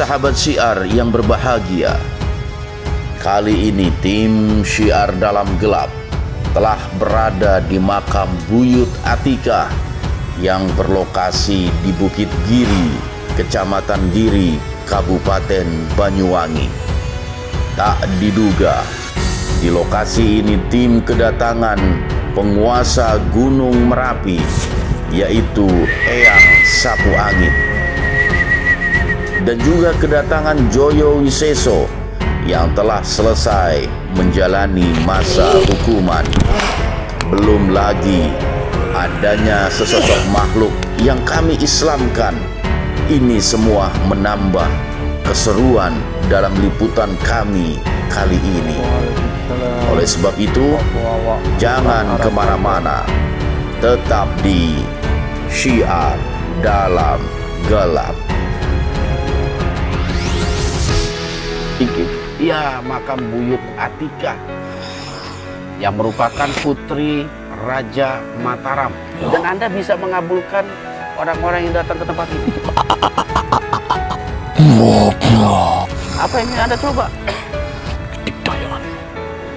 sahabat syiar yang berbahagia. Kali ini tim Syiar Dalam Gelap telah berada di makam Buyut Atikah yang berlokasi di Bukit Giri, Kecamatan Giri, Kabupaten Banyuwangi. Tak diduga, di lokasi ini tim kedatangan penguasa Gunung Merapi, yaitu Eyang Sapu Angin. Dan juga kedatangan Joyo Wiseso yang telah selesai menjalani masa hukuman. Belum lagi adanya sesosok makhluk yang kami Islamkan. Ini semua menambah keseruan dalam liputan kami kali ini. Oleh sebab itu, jangan kemana-mana, tetap di Syiar Dalam Gelap. Ya, makam Buyut Atikah yang merupakan putri Raja Mataram. Dan Anda bisa mengabulkan orang-orang yang datang ke tempat ini. Apa yang Anda coba? Kedikdayaan.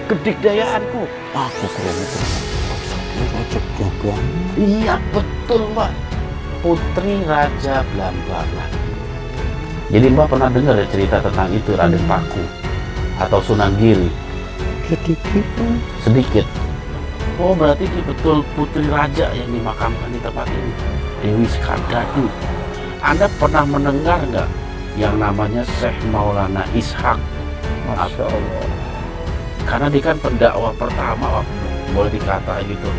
Kedikdayaanku. Aku Raja Blambangan. Iya, betul, Mbak. Putri Raja Blambangan. Jadi Mbak pernah dengar ya cerita tentang itu, Raden Paku atau Sunan Giri? Sedikit. Oh, berarti dia betul putri raja yang dimakamkan di tempat ini, Dewi Skardadu. Anda pernah mendengar nggak yang namanya Syekh Maulana Ishak? Masya Allah. Karena dia kan pendakwah pertama, boleh dikata gitu.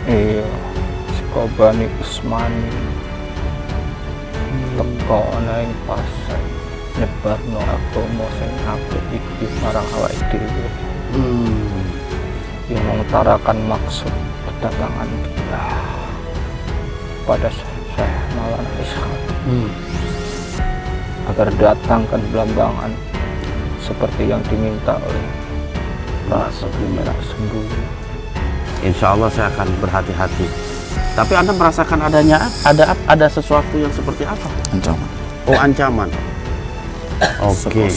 Iya, Sekobani Usmani teko ana ing pasar nyebarno agama sing apik iki marang awake dhewe. Yang mengutarakan maksud kedatangan dia pada Syekh Maulana Ishak agar datang ke Blambangan seperti yang diminta oleh Merah Sembunyi. Insya Allah saya akan berhati-hati. Tapi Anda merasakan ada sesuatu yang seperti apa? Ancaman. Oh, ancaman. Oke.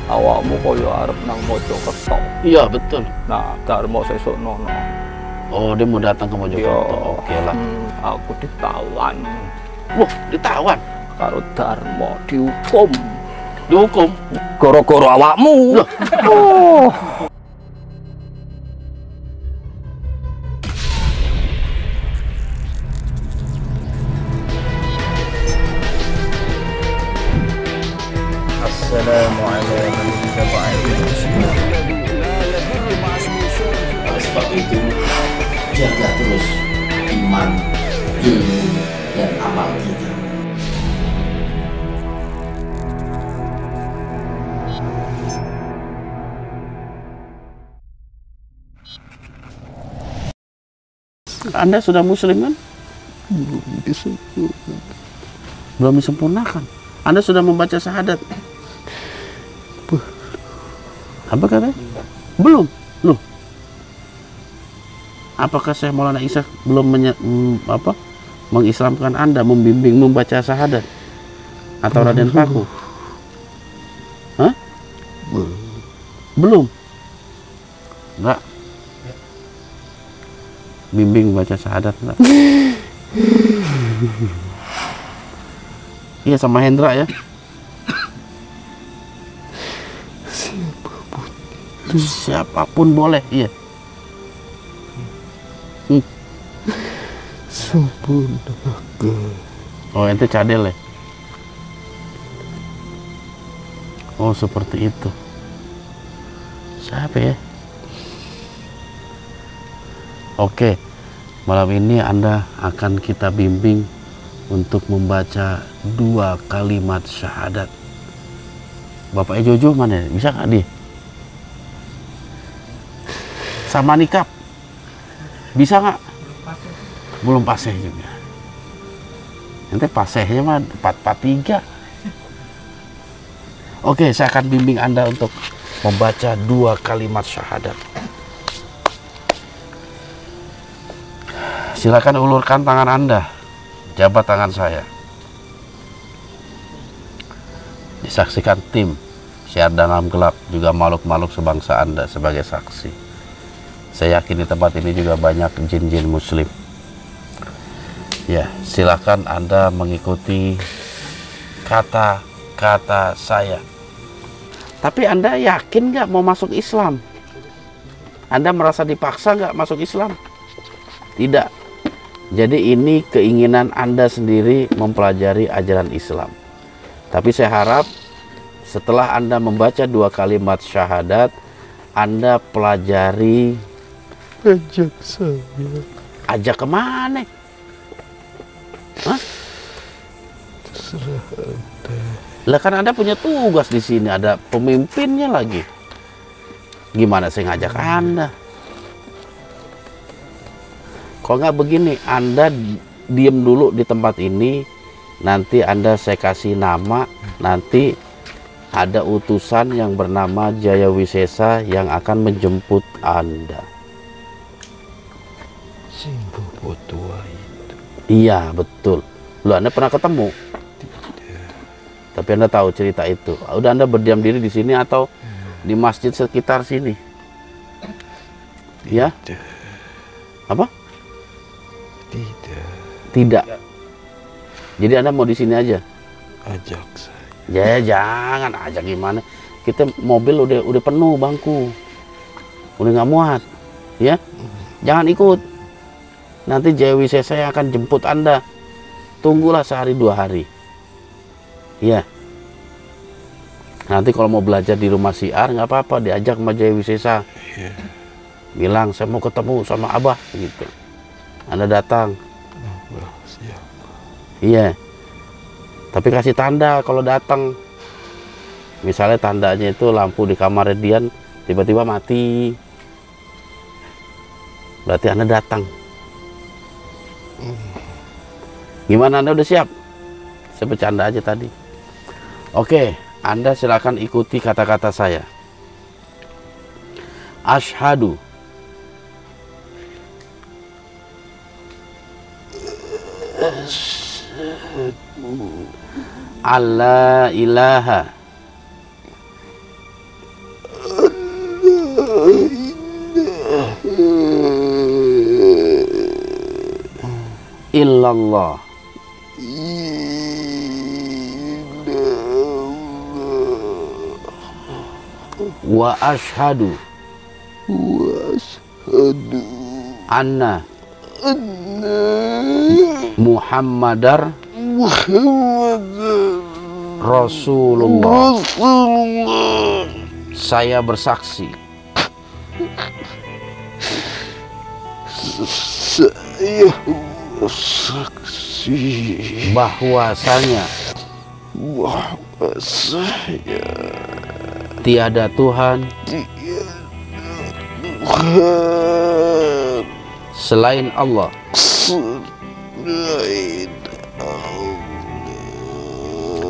Awakmu koyo arep nang Mojokerto. Iya, betul. Nah, Darmo sesuk nono. Oh, dia mau datang ke Mojokerto. Oke lah. Aku ditawan. Wah, ditawan? Karo Darmo dihukum. Dihukum? Goro-goro awakmu. Loh. Oh. Assalamualaikum warahmatullahi. Oleh sebab itu, jaga terus iman, ilmu, dan amal kita. Anda sudah muslim kan? Belum disempurnakan. Anda sudah membaca syahadat? Apa katanya? Belum. Loh. Apakah Syekh Maulana Ishak belum mengislamkan Anda, membimbing membaca syahadat? Atau Raden Paku? Hah? Belum. Enggak. Bimbing membaca syahadat enggak? Iya, sama Hendra ya. Siapapun boleh, iya. Oh, ente cadel ya? Oh, seperti itu. Siapa ya? Oke, malam ini Anda akan kita bimbing untuk membaca 2 kalimat syahadat. Bapaknya Jojo mana? Bisa nggak dia? Sama nikab? Bisa nggak? Belum paseh juga. Nanti pasehnya mah 443. Oke, saya akan bimbing Anda untuk membaca 2 kalimat syahadat. Silakan ulurkan tangan Anda, jabat tangan saya. Disaksikan tim Syiar Dalam Gelap, juga makhluk-makhluk sebangsa Anda sebagai saksi. Saya yakin di tempat ini juga banyak jin-jin muslim. Ya, silakan Anda mengikuti kata-kata saya. Tapi Anda yakin nggak mau masuk Islam? Anda merasa dipaksa nggak masuk Islam? Tidak. Jadi ini keinginan Anda sendiri mempelajari ajaran Islam. Tapi saya harap setelah Anda membaca 2 kalimat syahadat, Anda pelajari. Ajak saya. Ajak kemana? Hah? Terserah Anda. Lah kan Anda punya tugas di sini, ada pemimpinnya lagi. Gimana saya ngajak Anda? Kalau nggak begini, Anda diem dulu di tempat ini, nanti Anda saya kasih nama, nanti ada utusan yang bernama Jaya Wisesa yang akan menjemput Anda. Si bobo tua itu. Iya, betul. Loh, Anda pernah ketemu? Tapi Anda tahu cerita itu. Udah Anda berdiam diri di sini atau di masjid sekitar sini? Ya? Apa? Tidak. Jadi Anda mau di sini aja? Ajak saya. Ya jangan ajak gimana. Kita mobil udah penuh bangku. Udah nggak muat. Ya? Jangan ikut. Nanti Jaya Wisesa yang akan jemput Anda. Tunggulah sehari 2 hari. Ya. Nanti kalau mau belajar di rumah Syiar nggak apa-apa, diajak sama Jaya Wisesa. Iya. Bilang saya mau ketemu sama Abah gitu. Anda datang. Oh, siap. Iya. Tapi kasih tanda kalau datang. Misalnya tandanya itu lampu di kamar Dian tiba-tiba mati. Berarti Anda datang. Gimana, Anda udah siap? Saya bercanda aja tadi. Oke, Anda silakan ikuti kata-kata saya. Asyhadu alla ilaha illallah wa asyhadu anna Muhammadar Rasulullah. Saya bersaksi. Saya bersaksi Bahwasanya tiada Tuhan selain Allah.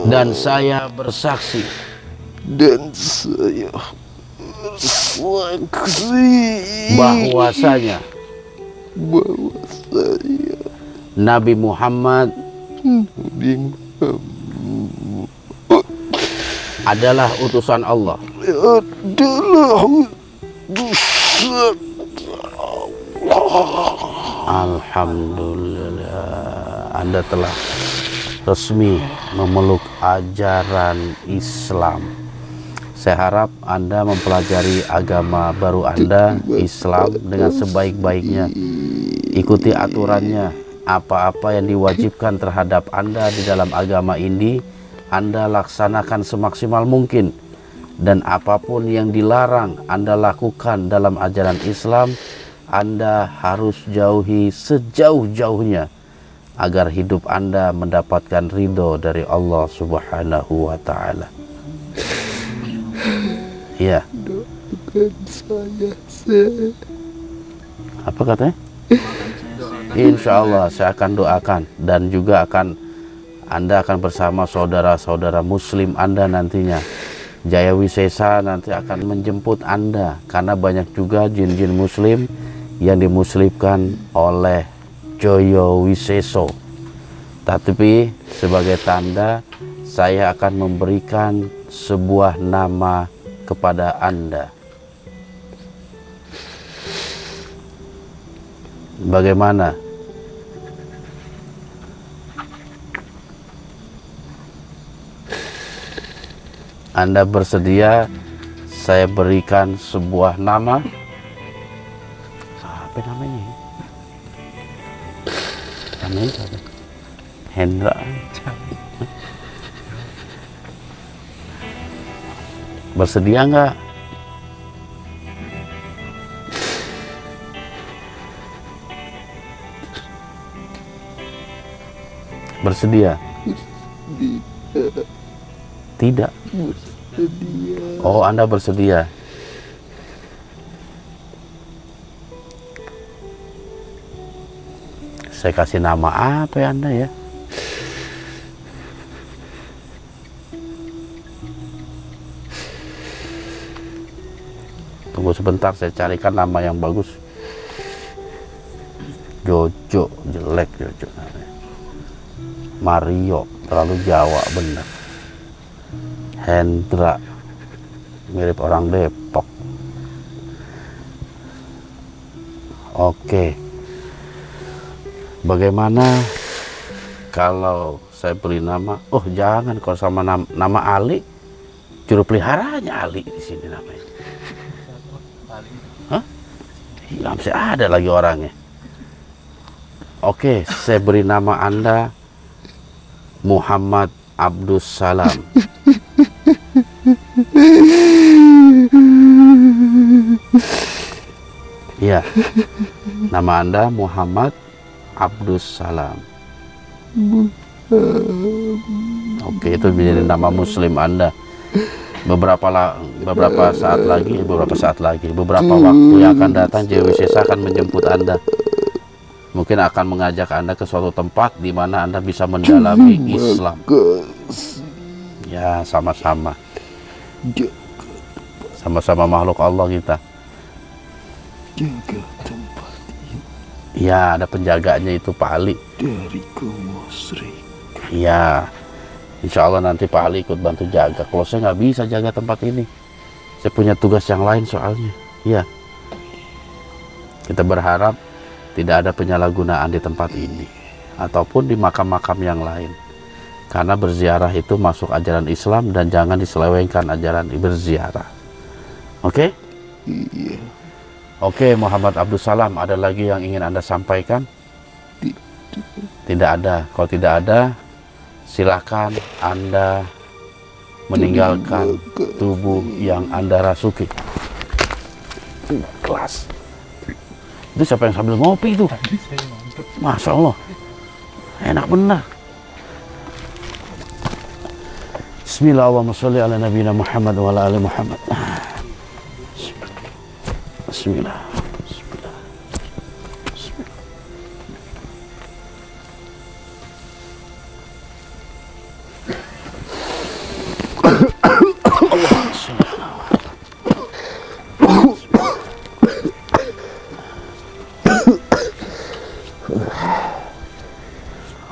Dan saya bersaksi bahwasanya Nabi Muhammad adalah utusan Allah. Alhamdulillah, Anda telah resmi memeluk ajaran Islam. Saya harap Anda mempelajari agama baru Anda, Islam, dengan sebaik-baiknya. Ikuti aturannya. Apa-apa yang diwajibkan terhadap Anda di dalam agama ini, Anda laksanakan semaksimal mungkin. Dan apapun yang dilarang Anda lakukan dalam ajaran Islam, Anda harus jauhi sejauh-jauhnya agar hidup Anda mendapatkan ridho dari Allah Subhanahu wa Ta'ala. Iya. Doakan saya. Apa katanya? Insya Allah saya akan doakan, dan juga Anda akan bersama saudara-saudara Muslim Anda nantinya. Jaya Wisesa nanti akan menjemput Anda, karena banyak juga jin-jin Muslim yang dimuslimkan oleh Jaya Wiseso. Tapi sebagai tanda saya akan memberikan sebuah nama kepada Anda. Bagaimana? Anda bersedia saya berikan sebuah nama? Apa namanya? Namanya siapa? Hendra. Bersedia nggak? Bersedia? Tidak. Oh, Anda bersedia. Saya kasih nama apa ya Anda ya? Tunggu sebentar, saya carikan nama yang bagus. Jojo, jelek Jojo namanya. Mario, terlalu Jawa bener. Hendra, mirip orang Depok. Oke. Bagaimana kalau saya beri nama? Oh, jangan, kalau sama nama Ali, juru peliharanya Ali di sini namanya. Hah? Ya, masih ada lagi orangnya. Oke, saya beri nama Anda Muhammad Abdus Salam. Ya, nama Anda Muhammad Abdus Salam. Oke, itu menjadi nama Muslim Anda. Beberapa saat lagi, beberapa waktu yang akan datang, JWCSA akan menjemput Anda. Mungkin akan mengajak Anda ke suatu tempat di mana Anda bisa mendalami Islam. Ya, sama-sama. Sama-sama makhluk Allah kita. Jaga tempat ini Ya, ada penjaganya itu Pak Ali. dari kemusyrik. Ya, insya Allah nanti Pak Ali ikut bantu jaga. Kalau saya nggak bisa jaga tempat ini, saya punya tugas yang lain soalnya. Ya, kita berharap tidak ada penyalahgunaan di tempat ini ataupun di makam-makam yang lain, karena berziarah itu masuk ajaran Islam dan jangan diselewengkan ajaran berziarah. Oke? Iya. Oke, Muhammad Abdus Salam, ada lagi yang ingin Anda sampaikan? Tidak ada. Kalau tidak ada, silakan Anda meninggalkan tubuh yang Anda rasuki. Kelas. Itu siapa yang sambil ngopi itu? Masya Allah, enak benar. Bismillahirrahmanirrahim. Ala nabiyina Muhammad wa ala ali Muhammad. Bismillah. Bismillah. Bismillah.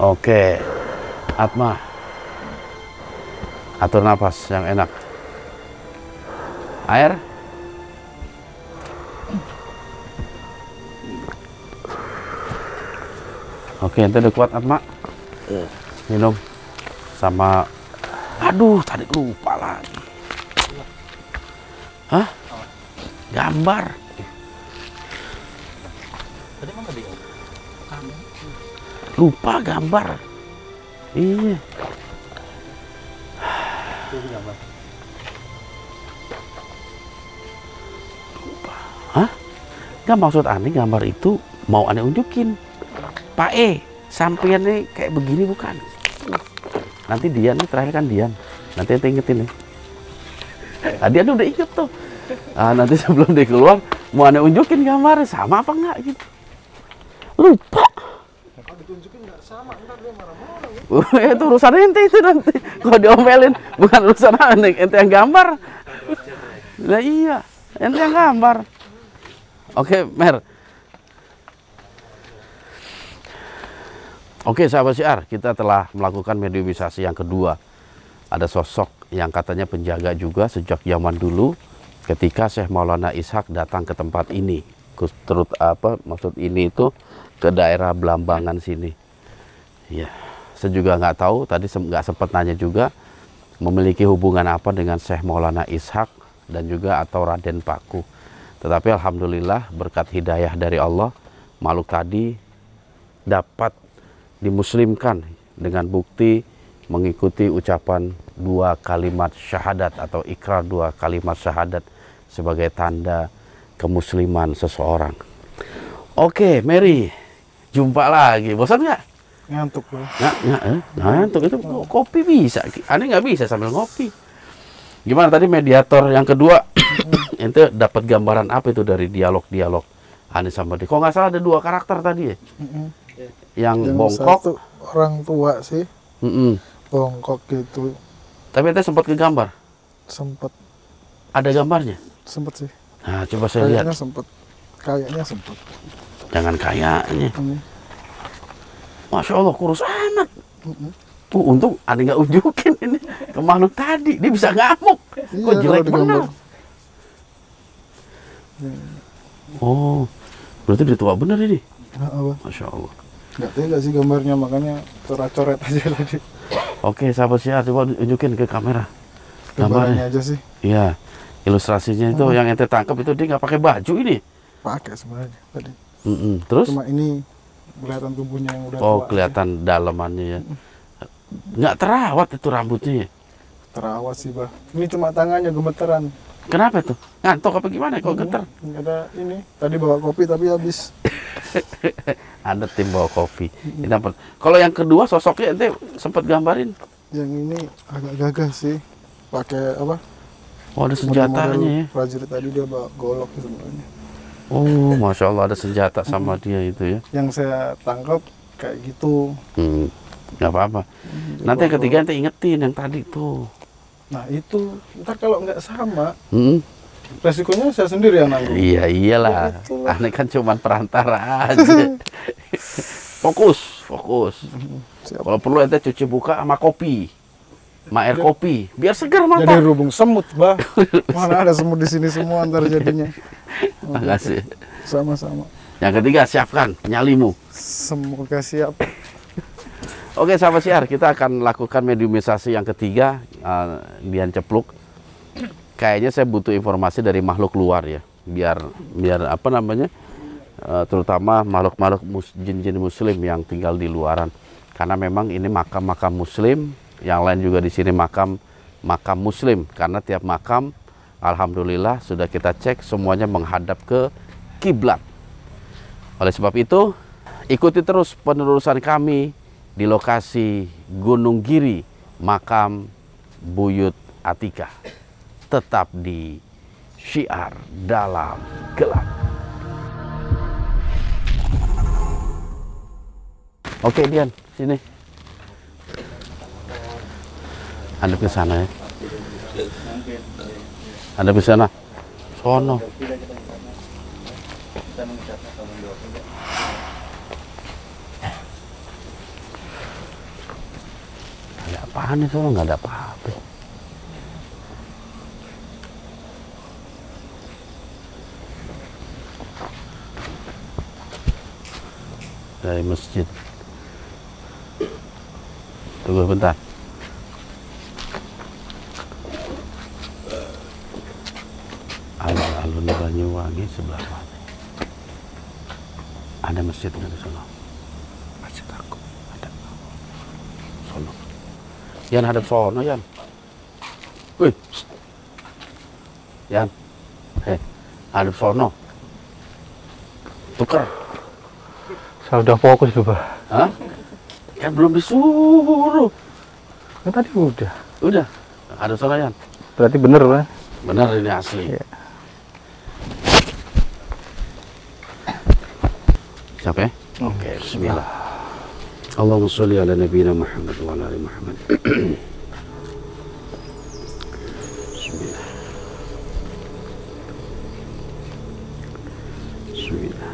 Oke, Atma, atur nafas yang enak. Air. Oke, ente udah kuat Atma. Minum sama. Aduh, tadi lupa lagi. Hah? Gambar. Lupa gambar. Iya. Lupa. Hah? Nggak, maksud aneh gambar itu mau aneh unjukin. Pak sampean nih kayak begini bukan? Nanti Dian nih, terakhir kan Dian. Nanti ente ingetin nih. Tadi Dian udah inget tuh. Nanti sebelum dia keluar mau aneh unjukin gambarnya sama apa enggak gitu. Lupa. Kalau ditunjukin nggak sama, ntar dia marah-marah. Itu urusan ente itu nanti. Kalau diomelin bukan urusan aneh, ente yang gambar. Nah iya, ente yang gambar. Oke, Mer. Oke, sahabat syiar, kita telah melakukan mediumisasi yang kedua ada sosok yang katanya penjaga juga sejak zaman dulu ketika Syekh Maulana Ishak datang ke tempat ini. Maksud ini itu ke daerah Belambangan sini. Ya, saya juga nggak tahu, tadi nggak sempat nanya juga, memiliki hubungan apa dengan Syekh Maulana Ishak dan juga atau Raden Paku. Tetapi alhamdulillah berkat hidayah dari Allah, makhluk tadi dapat dimuslimkan dengan bukti mengikuti ucapan 2 kalimat syahadat atau ikrar 2 kalimat syahadat sebagai tanda kemusliman seseorang. Oke, Mary, jumpa lagi. Bosan nggak? Ngantuk Bang. Ngantuk itu kopi bisa. Aneh nggak bisa sambil ngopi. Gimana tadi mediator yang kedua? Itu dapat gambaran apa itu dari dialog-dialog Aneh sama dia? Kok nggak salah ada 2 karakter tadi ya? Yang bongkok. Satu orang tua sih. Bongkok gitu. Tapi itu sempat ke gambar? Sempet. Ada gambarnya? Sempet sih. Nah, coba saya lihat. Kayaknya sempet. Jangan kayaknya. Masya Allah, kurus amat. Untung Aneh nggak unjukin ini ke makhluk tadi. Dia bisa ngamuk. Kok jelek bener. Oh, berarti dia tua bener ini. Masya Allah. Nggak tega sih gambarnya, makanya coret-coret aja tadi. Oke, sahabat Syiar, coba unjukin ke kamera. Gambarnya aja sih. Iya, ilustrasinya itu yang ente tangkap itu dia nggak pakai baju ini. Pakai sebenarnya tadi. Terus? Cuma ini kelihatan tubuhnya yang udah tua. Oh, kelihatan dalamannya ya. Nggak terawat itu rambutnya ya? Terawat sih, Bah. Ini cuma tangannya gemeteran. Kenapa tuh? Ngantuk apa gimana kok getar? Ada ini. Tadi bawa kopi tapi habis. Ada tim bawa kopi. Kalau yang kedua sosoknya ente sempat gambarin? Yang ini agak gagah sih. Pakai apa? Oh, ada senjatanya ya? Prajurit tadi dia bawa golok sebenarnya. Oh, Masya Allah ada senjata sama dia itu ya? Yang saya tangkap kayak gitu. Nggak apa-apa. Nanti yang ketiga ente ingetin yang tadi tuh. Nah itu, ntar kalau nggak sama, resikonya saya sendiri yang nanggung. Iya, iyalah. Aneh kan cuma perantara aja. Fokus. Kalau perlu ente cuci buka sama kopi. Sama air kopi. Biar segar mata. Jadi rubung semut, Bah. Mana ada semut di sini semua ntar jadinya. Makasih. Sama-sama. Yang ketiga, siapkan nyalimu. Semoga siap. Oke, sahabat Syiar, kita akan lakukan mediumisasi yang ketiga, Dian Cepluk. Kayaknya saya butuh informasi dari makhluk luar ya, biar apa namanya, terutama makhluk-makhluk jin-jin muslim yang tinggal di luaran. Karena memang ini makam-makam muslim, yang lain juga di sini makam muslim. Karena tiap makam, alhamdulillah sudah kita cek semuanya menghadap ke kiblat. Oleh sebab itu, ikuti terus penelusuran kami di lokasi Gunung Giri, makam Buyut Atikah. Tetap di Syiar Dalam Gelap. Oke, Dian, sini. Hadap ke sana ya. Hadap ke sana. Sono. Apaan itu? Nggak ada apa-apa. Dari masjid. Tunggu bentar. Alun-alun Banyuwangi sebelah mana? Ada masjid nggak di sana? Masjid aku ada. Sono. Yan hadap sono, Yan. Wih. Yan. Hadap sono. Tukar. Saya udah fokus tuh, Pak. Hah? Kan belum disuruh. Kan tadi udah. Udah. Hadap sono, Yan. Berarti bener, Pak. Benar ini asli. Iya. Siap ya? Oke, bismillah. Allahumma sholli ala nabiyina Muhammad wa ala ali Muhammad. Bismillah. Bismillah.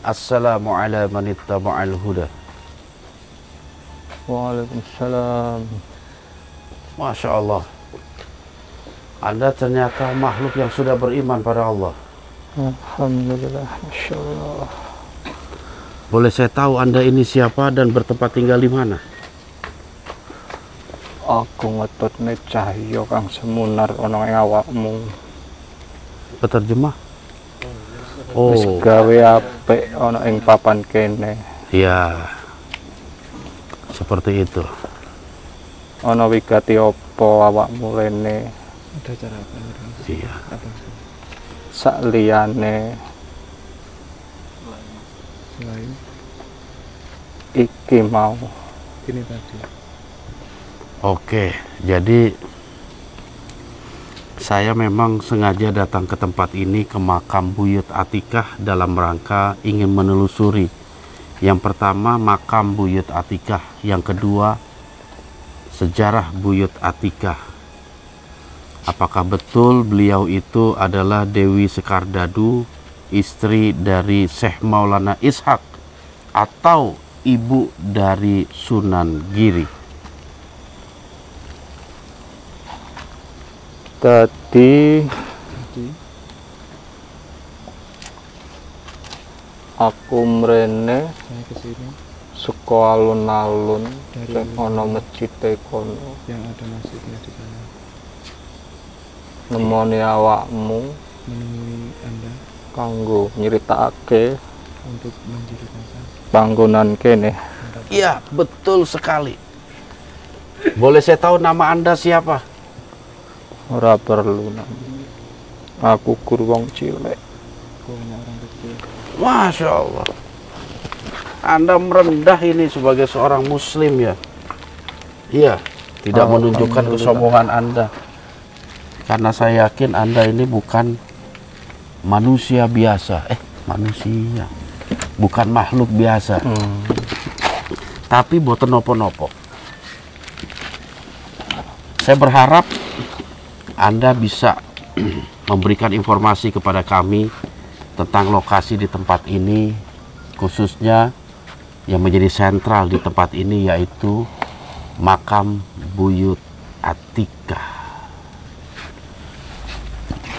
Assalamu ala man ittaba'al huda. Waalaikumsalam. Masya Allah. Anda ternyata makhluk yang sudah beriman pada Allah. Alhamdulillah, Masya Allah. Boleh saya tahu Anda ini siapa dan bertempat tinggal di mana? Aku ngetutne cahya kang semunar ana ing awakmu. Peterjemah? Wis Oh, gawe apik ana ing papan kene. ya. Seperti itu. Ana wigati apa awakmu rene? Ada cara apa? Iya. Sakliyane Selain iki mau. ini tadi. Oke, jadi saya memang sengaja datang ke tempat ini, ke makam Buyut Atikah, dalam rangka ingin menelusuri. Yang pertama, makam Buyut Atikah. Yang kedua, sejarah Buyut Atikah. Apakah betul beliau itu adalah Dewi Sekardadu, istri dari Syekh Maulana Ishak, atau ibu dari Sunan Giri? Tadi aku mrene Saya ke sini saka alun-alun Dari sing ana masjid kono. yang ada masjidnya di sana, Nemoni awakmu menemui Anda kanggo nyritakake untuk menceritakan panggonan kene. Iya, betul sekali. Boleh saya tahu nama Anda siapa? Ora perlu nang. Aku guru wong cilik. hanya orang kecil. Masya Allah. Anda merendah ini sebagai seorang muslim ya. Iya, tidak menunjukkan kesombongan Anda. Karena saya yakin Anda ini bukan manusia biasa. Manusia. Bukan makhluk biasa. Tapi boten nopo-nopo. Saya berharap Anda bisa memberikan informasi kepada kami tentang lokasi di tempat ini, khususnya yang menjadi sentral di tempat ini, yaitu makam Buyut Atikah.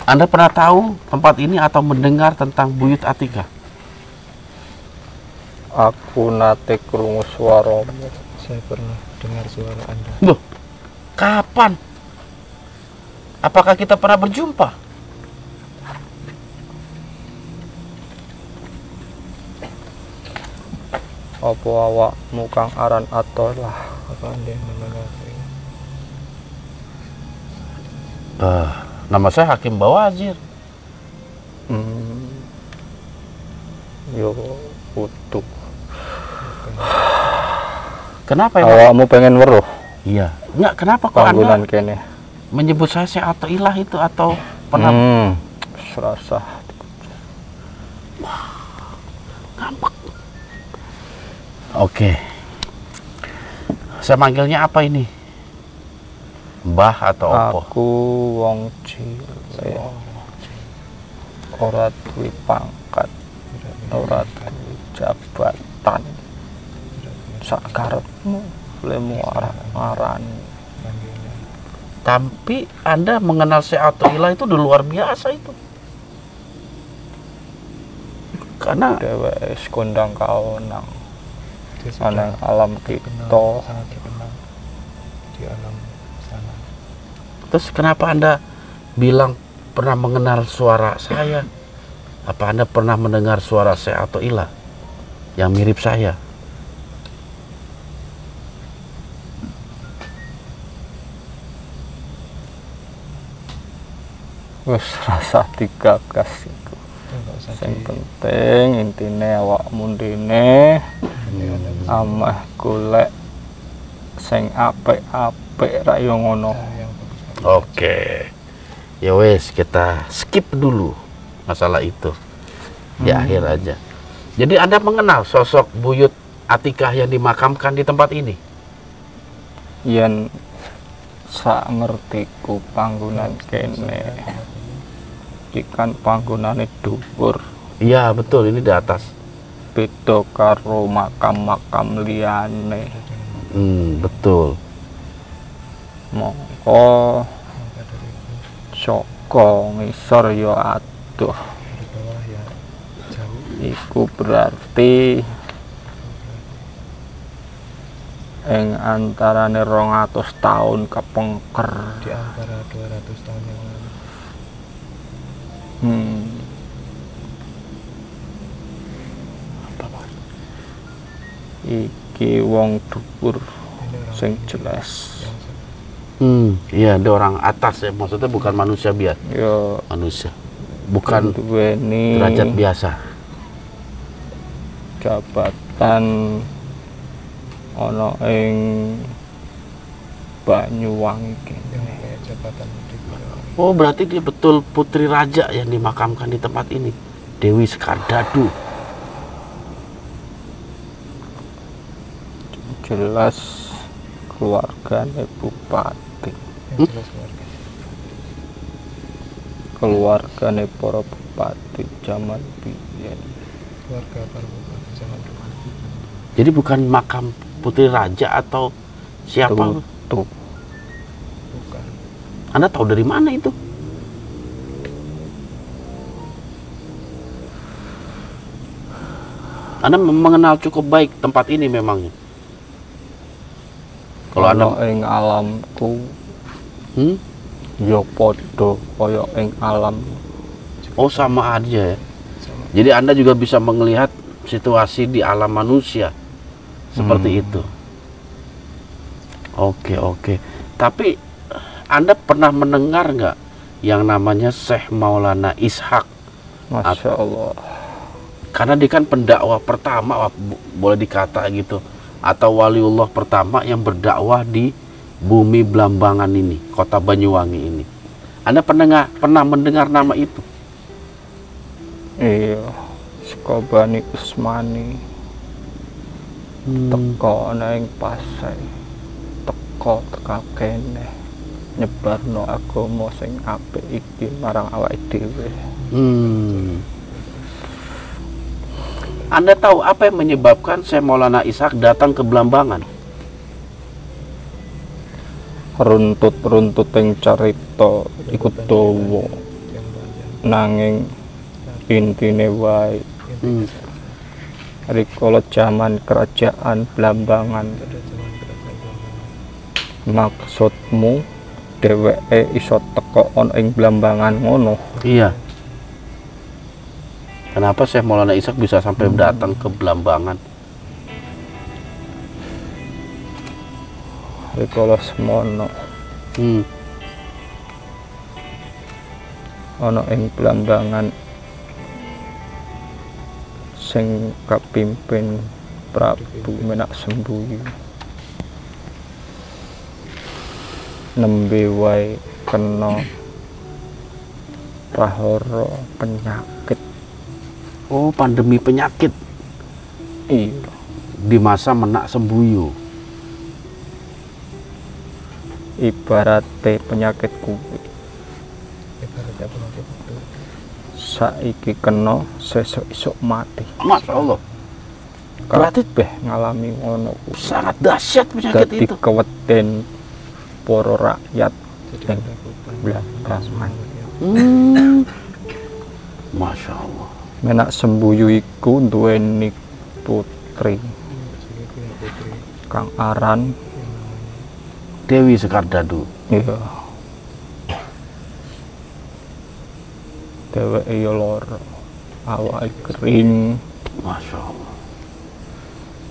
Anda pernah tahu tempat ini atau mendengar tentang Buyut Atikah? Aku nate krungu swaramu. Saya pernah dengar suara Anda. Loh, kapan? Apakah kita pernah berjumpa? Apa awakmu kang aran Atolah? Apa Anda yang mendengar saya? Nama saya Hakim Bawazir. Yo utuk. Kenapa ya? Awakmu pengen weruh Iya. Enggak, kenapa kok Anda panggonan kene? menyebut saya atau ilah itu, atau pernah Serasa ngambek? Oke. Saya manggilnya apa ini? Mbah atau opo? aku wong cilik. Ora duwe pangkat, ora duwe jabatan. Sakarepmu lemu arani. Tapi Anda mengenal saya atau ilah itu udah luar biasa itu. Karena Dheweke kondang kaonang Dia sudah ana alam kenal, kita. sangat dikenal di alam sana. terus kenapa Anda bilang pernah mengenal suara saya? Apa Anda pernah mendengar suara saya atau ilah yang mirip saya? Wis rasa digagas iku. Enggak usah Sing penting intine awakmu dene ameh golek sing apik-apik ra yo ngono. yang bagus. Oke. Ya wes, kita skip dulu masalah itu. Di akhir aja. Jadi Anda mengenal sosok Buyut Atikah yang dimakamkan di tempat ini? Yen sak ngertiku panggonan kene iki kan panggonane dhuwur. Iya, betul, ini di atas. beda karo makam-makam liyane. Betul. Mongko saka ngisor ya adoh. Iku berarti ing antarane 200 tahun kepengker. Di antara 200 tahun yang lalu. Iki wong dhuwur sing jelas. Iya, ada orang atas ya, maksudnya bukan manusia biasa. Ya Manusia, bukan duweni derajat biasa. jabatan ana ing Banyuwangi kene. Yang kayak jabatan di Banyuwangi. Oh, berarti dia betul putri raja yang dimakamkan di tempat ini, Dewi Sekardadu. Jelas keluargane bupati. Yang jelas Keluargane para bupati zaman biyen. keluarga para bupati zaman dulu. Jadi bukan makam putri raja atau siapa? Tuh. Bukan. Anda tahu dari mana itu? Anda mengenal cukup baik tempat ini memangnya. Kalau Anda ing alamku Hmm? ya padha kaya ing alam. Oh, sama aja ya. Sama. Jadi Anda juga bisa melihat situasi di alam manusia seperti itu. Oke. Tapi Anda pernah mendengar nggak yang namanya Syekh Maulana Ishak? Masya Allah. Karena dia kan pendakwah pertama, boleh dikata gitu, atau waliullah pertama yang berdakwah di bumi Blambangan ini, kota Banyuwangi ini. Anda pernah mendengar nama itu? Iya, saka Bani Usmani teko ana ing Pasai, teko kene nyebarno agama sing apik iki marang awake dhewe. Anda tahu apa yang menyebabkan Syekh Maulana Ishak datang ke Blambangan? Runtut ing carita iku dawa Yang panjang. nanging intine wae rikala jaman kerajaan Blambangan. Pada zaman kerajaan Blambangan. Maksudmu dheweke iso teko ana ing Blambangan ngono? Iya. Kenapa Syekh Maulana Ishak bisa sampai datang ke Blambangan? Rikala semono ana ing Blambangan sing kapimpin Prabu Menak Sembuyu. Nembe wae kena prahara penyakit. Oh, pandemi penyakit Iya, di masa Menak Sembuyu. ibarate penyakit kuwi Ibaratnya penyakit itu. saiki kena sesuk isuk mati. Masya Allah, berarti Kabeh ngalami ngono kuwi. sangat dahsyat penyakit Dadi itu. keweden para rakyat Jadi ing ketakutan. Blambangan. Masya Allah. Menak Sembuyu iku duweni putri Juga punya putri kang aran yang namanya Dewi Sekardadu. iya. Dheweke ya lara, awake kering, Masya Allah.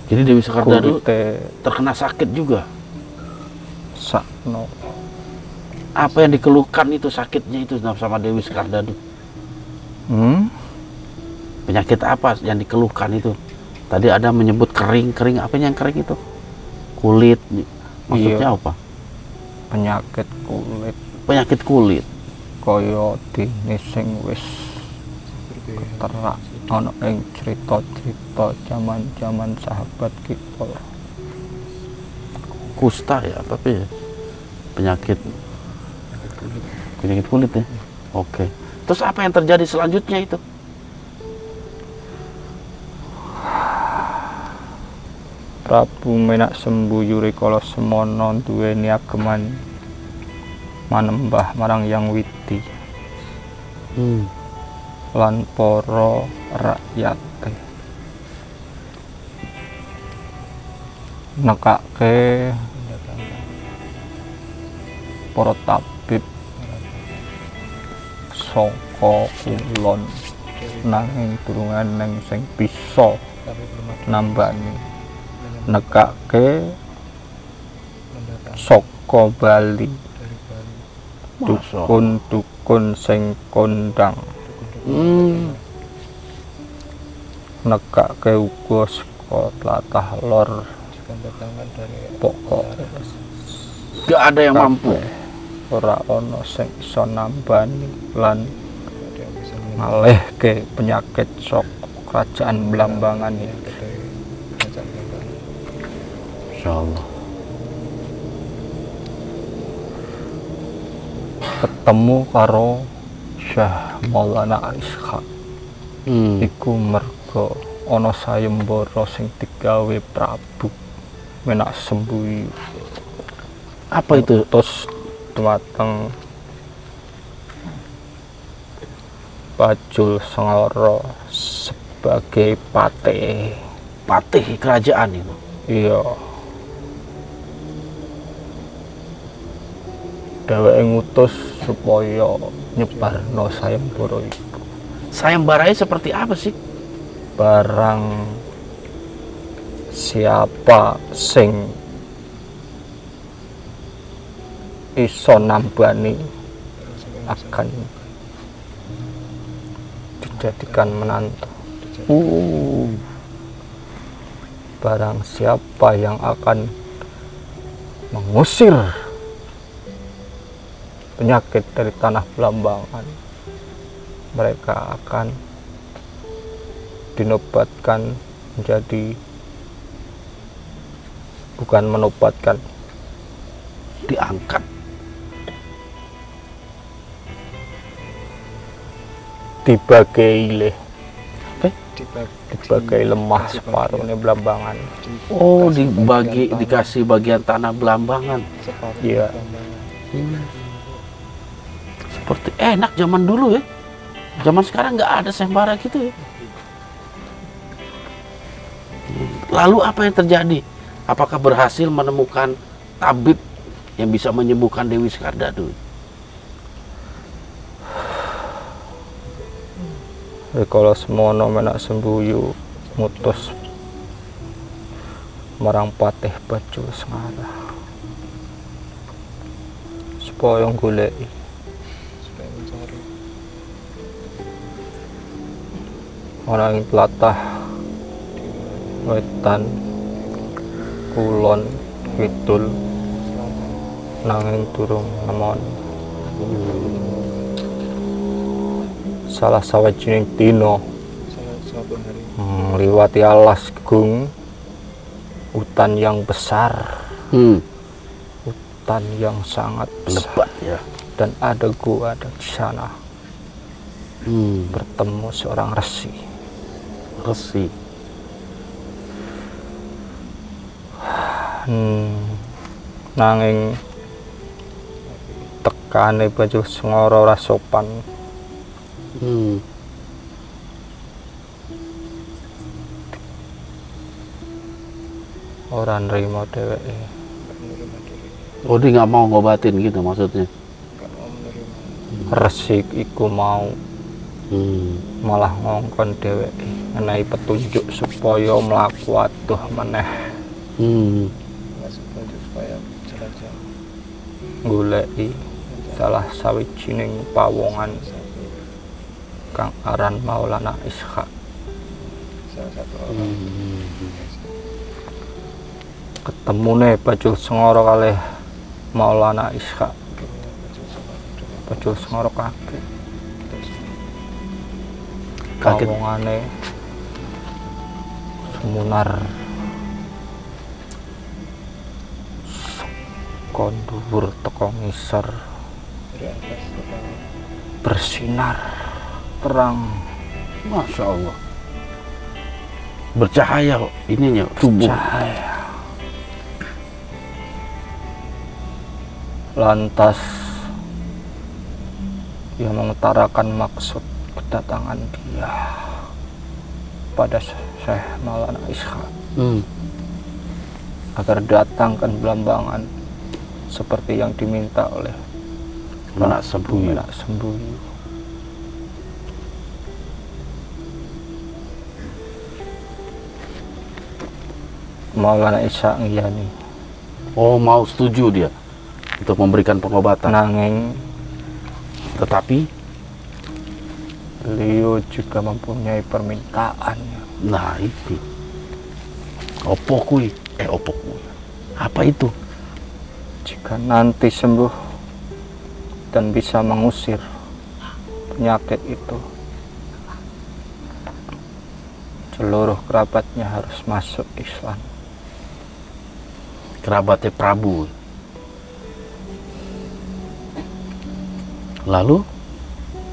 Jadi Dewi Sekardadu kulite terkena sakit juga. sakno. Apa yang dikeluhkan itu sakitnya itu sama Dewi Sekardadu? Penyakit apa yang dikeluhkan itu? Tadi ada menyebut kering apa yang kering itu? Kulit. Maksudnya Iya. apa? Penyakit kulit Penyakit kulit. kaya dene sing wis seperti keterak ana ing cerita-cerita zaman-zaman sahabat kita. Kusta ya, apa ya? Penyakit kulit ya. Oke. Terus apa yang terjadi selanjutnya itu? Prabu Menak Sembuyu rikala semana duweni ageman manembah marang Yang Widi lan para rakyate. Nekake para tabib saka kulon nanging durung eneng sing bisa nambani. Nekake saka Bali dukun-dukun sing kondang. Nekake uga saka tlatah lor. Pokok Gak ada yang mampu. Ora ana sing iso nambani lan ngalihke penyakit saka kerajaan Blambangan iki. Insyaallah. Ketemu karo Syekh Maulana Ishaq iku merga ana sayembara sing digawe Prabu Menak Sembuyu. Apa itu? Terus dumateng Bajul Sengara sebagai patih Kerajaan itu. iya. Dheweke ngutus supaya nyebarno sayembara iku. Sayembaranya seperti apa sih? Barang siapa sing iso nambani akan dijadikan menantu. Barang siapa yang akan mengusir penyakit dari tanah Blambangan, mereka akan dinobatkan menjadi, bukan menobatkan, Diangkat. dibagai lemah separuh ini Blambangan. Oh, dikasih bagian tanah Blambangan. Iya. Seperti enak zaman dulu ya. Zaman sekarang nggak ada sayembara gitu ya. Lalu apa yang terjadi? Apakah berhasil menemukan tabib yang bisa menyembuhkan Dewi Skardado? Rikala semono Menak Sembuyu mutus marang Patih Bajul Sengara supaya goleki ana ing tlatah wetan, kulon, kidul, nanging durung nemoni. Salah sawijining dina ngliwati alas gung, hutan yang besar, hutan yang sangat Lebat ya. dan ada gua di sana. Bertemu seorang resi. Nanging tekane Bajul Sengara ora sopan. Ora nrimo dheweke. Oh, dia nggak mau ngobatin gitu maksudnya. Resik iku mau malah ngongkon dheweke ngenehi petunjuk supaya mlaku adoh meneh. Goleki salah sawijining pawongan kang aran Maulana Ishaq. Ketemune Bajul Sengara kalih Maulana Ishaq. Bajul Sengara kaget. Pawongane sumunar saka dhuwur teka ngisor bersinar terang. Masya Allah. Bercahaya kok ininya tubuh. Cahaya. Lantas ia mengutarakan maksud kedatangan dia pada Syekh Maulana Ishak agar datang ke Belambangan seperti yang diminta oleh Menak Sembuyu. Menak Sembuyu. Maulana Ishak ngiyani. Oh, mau setuju dia untuk memberikan pengobatan. Nanging Tetapi, beliau juga mempunyai permintaan. nah ini. Opo kui? Opo kui? Apa itu? Jika nanti sembuh dan bisa mengusir penyakit itu, seluruh kerabatnya harus masuk Islam. Kerabatnya Prabu. Lalu?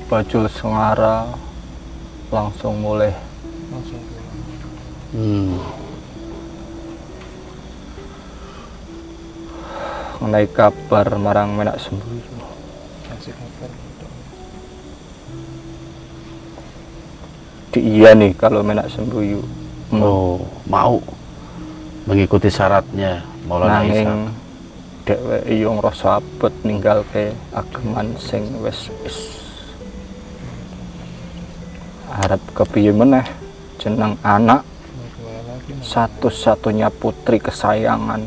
Bajul Sengara langsung mulai Langsung pulang. mengenai kabar marang Menak Sembuyu. Kasih kabar gitu. Iya nih kalau Menak Sembuyu Oh, mau mengikuti syaratnya Maulana Ishak. nanging dheweke yo ngrasa abot ninggalke ageman sing wis arep kepiye meneh jeneng anak Mau jualan lagi. satu-satunya putri kesayangan.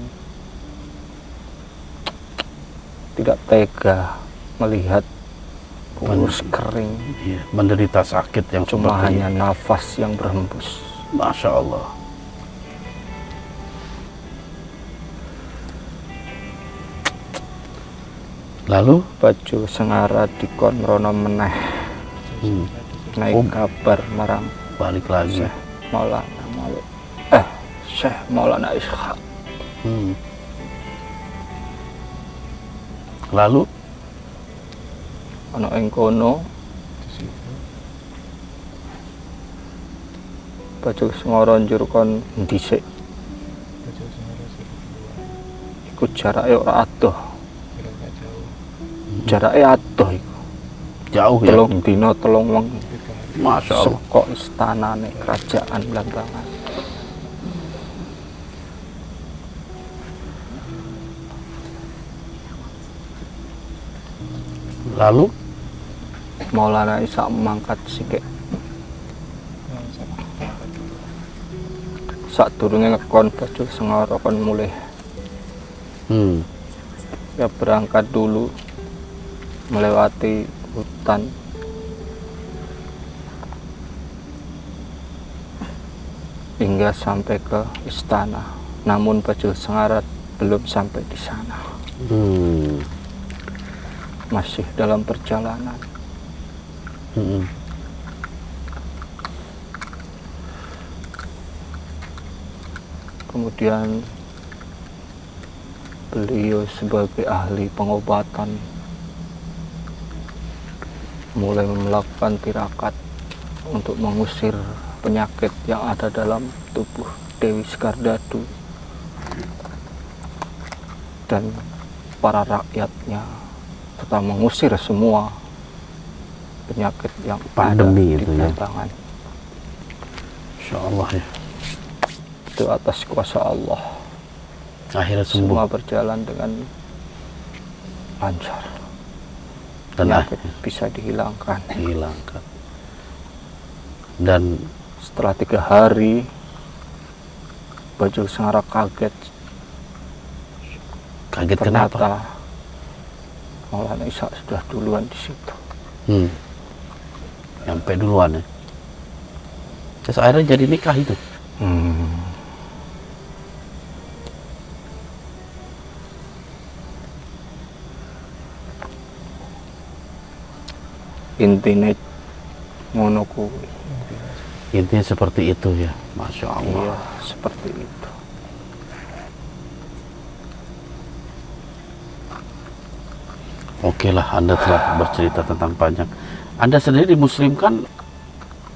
Tidak tega melihat kurus kering, Iya, menderita sakit yang cuma seperti hanya ini. nafas yang berhembus. Masya Allah. Lalu? Baju Sengara dikon rono meneh naik kabar marang Balik lagi. Syekh Maulana Syekh Maulana Ishak. Lalu? Ana ing kono Di situ. Baju Sengara njur kon dhisik Baju Sengara sudah keluar. iku jarake ora adoh. Berangkat jauh. Jarake adoh iku. Jauh ya? Telung dina telung wengi. Hampir 2 hari. Masya Allah. Saka istanane kerajaan Belambangan. Lalu? Maulana Ishak mangkat sikik Yang sama berangkat dulu. sadurunge ngekon Baju Sengara kon mulih. Ya berangkat dulu melewati hutan hingga sampai ke istana. Namun Baju Sengara belum sampai di sana, masih dalam perjalanan. Kemudian beliau sebagai ahli pengobatan mulai melakukan tirakat untuk mengusir penyakit yang ada dalam tubuh Dewi Skardadu dan para rakyatnya, serta mengusir semua penyakit yang Pandemi ada itu di ya. Belambangan. Insya Allah ya. Itu atas kuasa Allah. Akhirnya sembuh. Semua berjalan dengan lancar. Dan Penyakit bisa dihilangkan. dihilangkan. Dan Setelah 3 hari, Baju Sengara kaget. kaget kenapa? Ternyata Maulana Ishak sudah duluan di situ. Nyampe duluan ya. Terus akhirnya jadi nikah itu. Intinya ngono kuwi. Intinya seperti itu ya. Masya Allah. Iya, seperti itu. Oke lah, Anda telah bercerita tentang panjang. Anda sendiri dimuslimkan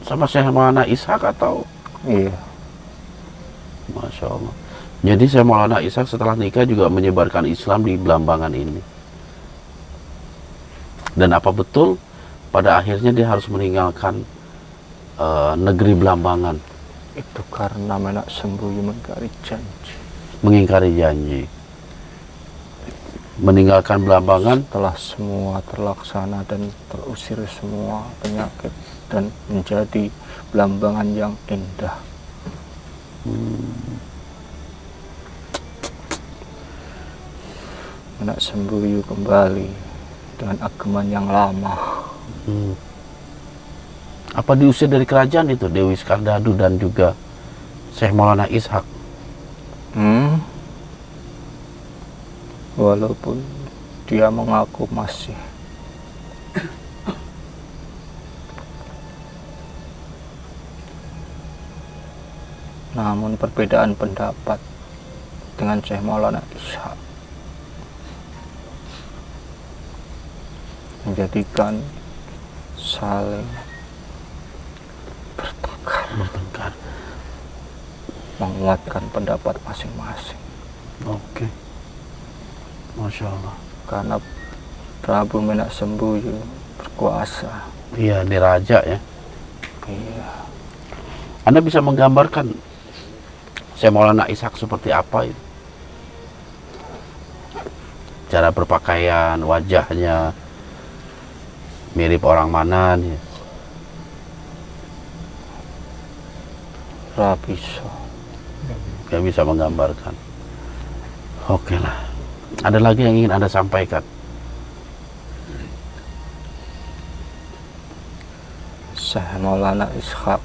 sama Syekh Maulana Ishak atau? Iya. Masya Allah. Jadi Syekh Maulana Ishak setelah nikah juga menyebarkan Islam di Belambangan ini. Dan apa betul pada akhirnya dia harus meninggalkan negeri Belambangan? Itu karena Menak Sembuyu mengingkari janji. Mengingkari janji. Meninggalkan Belambangan Setelah semua terlaksana dan terusir semua penyakit dan menjadi Belambangan yang indah. Menak Sembuyu kembali dengan ageman yang lama. Apa diusir dari kerajaan itu Dewi Skardadu dan juga Syekh Maulana Ishak? Walaupun dia mengaku masih namun perbedaan pendapat dengan Syekh Maulana Ishak menjadikan saling Bertengkar. menguatkan pendapat masing-masing. Oke. Masya Allah. Karena Prabu Menak Sembuyu berkuasa. Iya, di raja ya. Iya. Anda bisa menggambarkan Syekh Maulana Ishak seperti apa itu? Cara berpakaian, wajahnya mirip orang mana nih? Bisa. Gak bisa menggambarkan. Oke lah. Ada lagi yang ingin Anda sampaikan? Syekh Maulana Ishak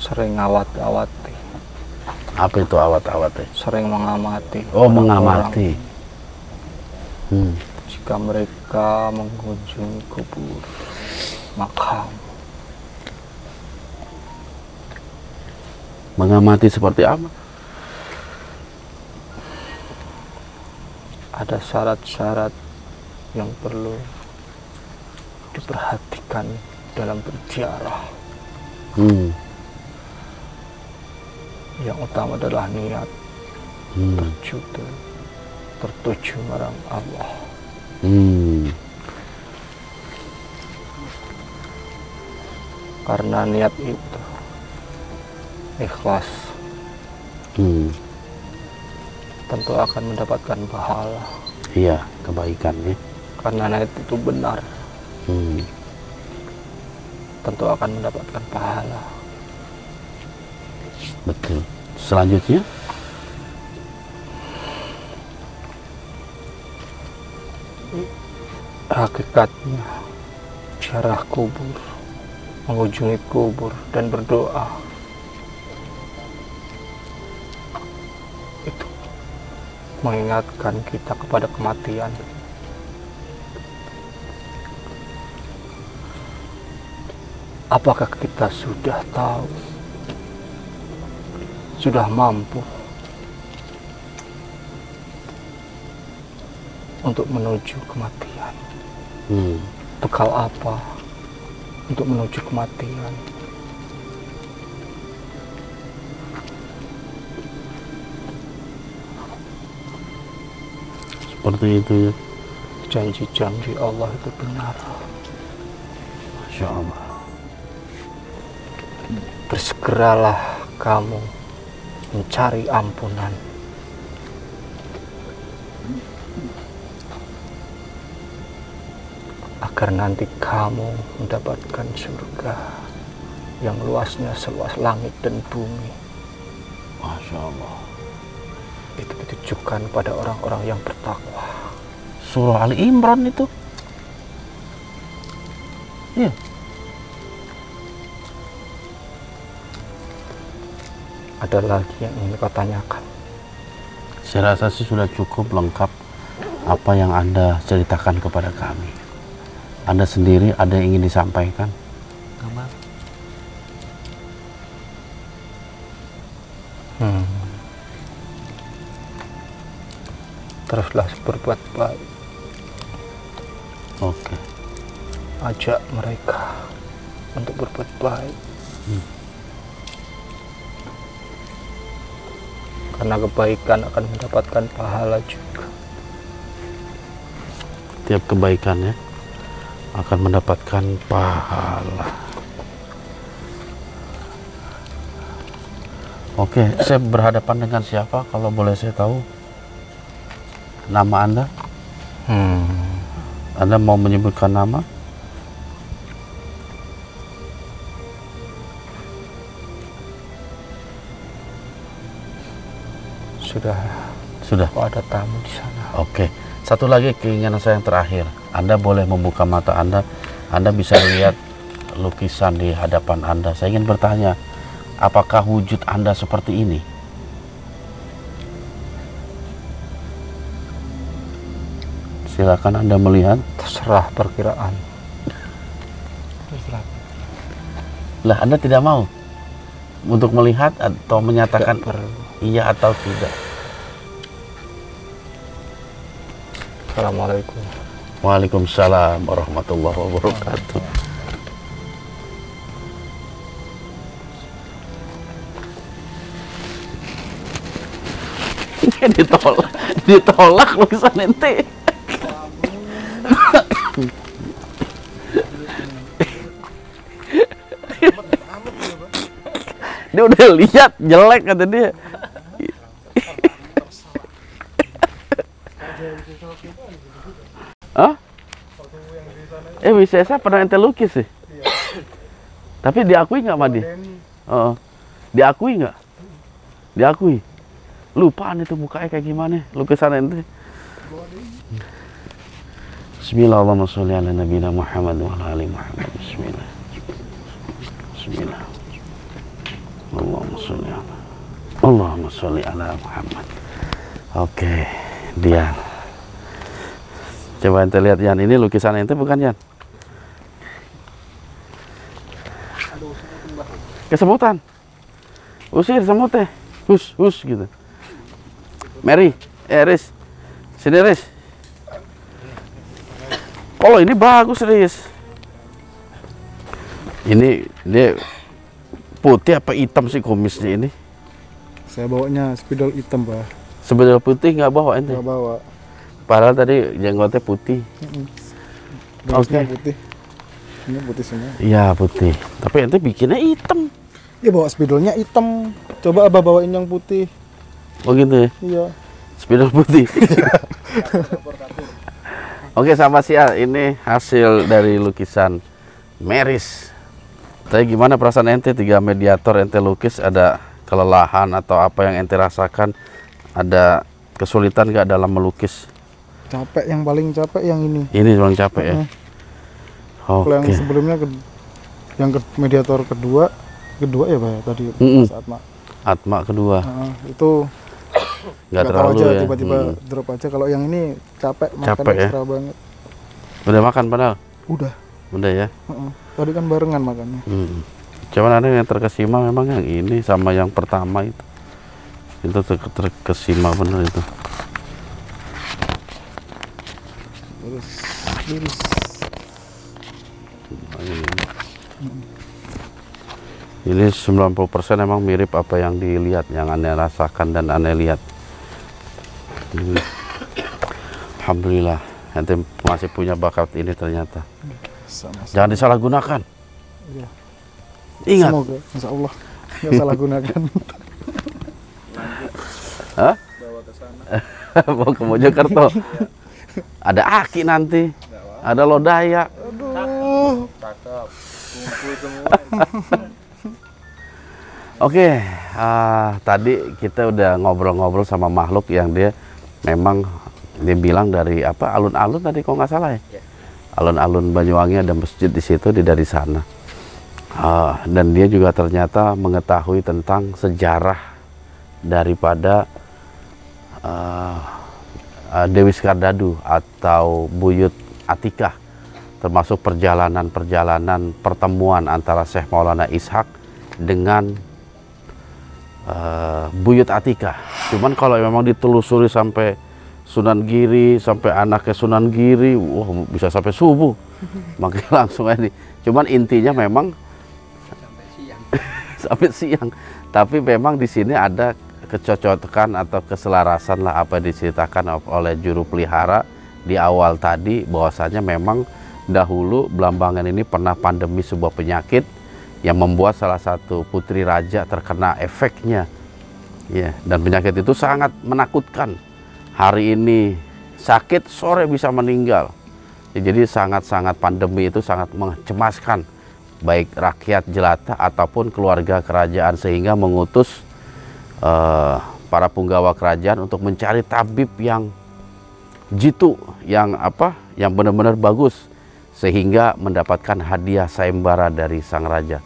sering awat-awati. Apa itu awat-awati? Sering mengamati. Oh, orang-orang mengamati. Jika mereka mengunjungi kubur, makam. Mengamati seperti apa? Ada syarat-syarat yang perlu diperhatikan dalam berziarah. Yang utama adalah niat tertuju marang Allah. Karena niat itu ikhlas, tentu akan mendapatkan pahala. Iya, kebaikan ya. Karena niat itu benar, tentu akan mendapatkan pahala. Betul. Selanjutnya, hakikatnya ziarah kubur, mengunjungi kubur dan berdoa itu mengingatkan kita kepada kematian. Apakah kita sudah tahu, sudah mampu untuk menuju kematian? Bekal apa untuk menuju kematian? seperti itu ya. Janji-janji Allah itu benar. Masya Allah. Bersegeralah kamu mencari ampunan, agar nanti kamu mendapatkan surga yang luasnya seluas langit dan bumi. Masya Allah. Itu ditujukan pada orang-orang yang bertakwa. Surah Ali Imran itu. Iya. Ada lagi yang ingin kau tanyakan? Saya rasa sih sudah cukup lengkap apa yang Anda ceritakan kepada kami. Anda sendiri ada yang ingin disampaikan? Teruslah berbuat baik. Oke. Ajak mereka untuk berbuat baik. Karena kebaikan akan mendapatkan pahala juga. setiap kebaikannya akan mendapatkan pahala. Oke, saya berhadapan dengan siapa kalau boleh saya tahu? Nama Anda? Anda mau menyebutkan nama? Sudah ada tamu di sana. Oke. Satu lagi keinginan saya yang terakhir. Anda boleh membuka mata Anda. Anda bisa lihat lukisan di hadapan Anda. Saya ingin bertanya, apakah wujud Anda seperti ini? Silakan Anda melihat. Terserah perkiraan. Lah, Anda tidak mau untuk melihat atau menyatakan iya atau tidak? Assalamualaikum. Waalaikumsalam warahmatullahi wabarakatuh. Ditolak lukisan ente. Dia udah lihat jelek kata dia. Hah? Wisesa pernah ente lukis sih. Tapi diakui nggak Madi? Oh, diakui nggak? Diakui. Lupaan itu mukanya kayak gimana lukisan ente. Bismillahirrahmanirrahim. Muhammad wa ala ali Muhammad. Bismillah. Bismillah. Allahumma sholli ala Muhammad. Oke, Dian. Coba ente lihat Yan, ini lukisan ente bukan Yan? Kesemutan. Usir semutnya. Hus gitu. Mary, Riz. Sini Riz. Kalau ini bagus Riz. Ini dia putih apa hitam sih kumisnya ini? Saya bawanya spidol hitam, Pak. Spidol putih nggak bawa ente? Nggak bawa. Padahal tadi jenggotnya putih. Oke. Putih. Ini putih semua. Iya putih. Tapi ente bikinnya hitam. Ya bawa spidolnya hitam. Coba Abah bawain yang putih. Oh gitu ya? Iya. Spidol putih. Oke sahabat Sial, ini hasil dari lukisan Meris. Tapi gimana perasaan ente 3 mediator ente lukis, ada kelelahan atau apa yang ente rasakan? Ada kesulitan nggak dalam melukis? Capek, yang paling capek yang ini. Ini paling capek ya? Kalau yang Oke. sebelumnya mediator kedua ya Pak ya, tadi saat Atma kedua. itu Nggak tahu terlalu aja, ya? tiba-tiba drop aja. Kalau yang ini capek, makan Capek ya? ekstra banget. Udah makan padahal? Udah ya? Tadi kan barengan makannya. Cuman ada yang terkesima memang yang ini sama yang pertama itu. Itu terkesima bener itu. Lurus. Ini 90% emang mirip apa yang dilihat, yang aneh rasakan dan aneh lihat. Alhamdulillah, ente masih punya bakat ini ternyata. Sama-sama. Jangan disalahgunakan. Iya. Ingat. Semoga, insya Allah nggak salah gunakan. Hah? Bawa ke Mojokerto. Ada aki nanti, ada lodaya. Aduh. Cakep. Kumpul semua. Oke, tadi kita udah ngobrol-ngobrol sama makhluk yang dia memang dia bilang dari apa alun-alun tadi kok nggak salah ya, alun-alun Banyuwangi ada masjid di situ, dia dari sana. Dan dia juga ternyata mengetahui tentang sejarah daripada Dewi Skardadu atau Buyut Atikah, termasuk perjalanan pertemuan antara Syekh Maulana Ishak dengan Buyut Atikah. Cuman kalau memang ditelusuri sampai Sunan Giri, sampai anaknya Sunan Giri, wah bisa sampai subuh. Makanya langsung aja nih. Cuman intinya memang sampai siang. Tapi memang di sini ada kecocokan atau keselarasan lah apa yang diceritakan oleh juru pelihara di awal tadi bahwasanya memang dahulu Blambangan ini pernah pandemi sebuah penyakit yang membuat salah satu putri raja terkena efeknya. Ya, dan penyakit itu sangat menakutkan. Hari ini sakit, sore bisa meninggal. Ya, jadi sangat-sangat pandemi itu sangat mencemaskan baik rakyat jelata ataupun keluarga kerajaan, sehingga mengutus para punggawa kerajaan untuk mencari tabib yang jitu, yang benar-benar bagus, sehingga mendapatkan hadiah sayembara dari sang raja.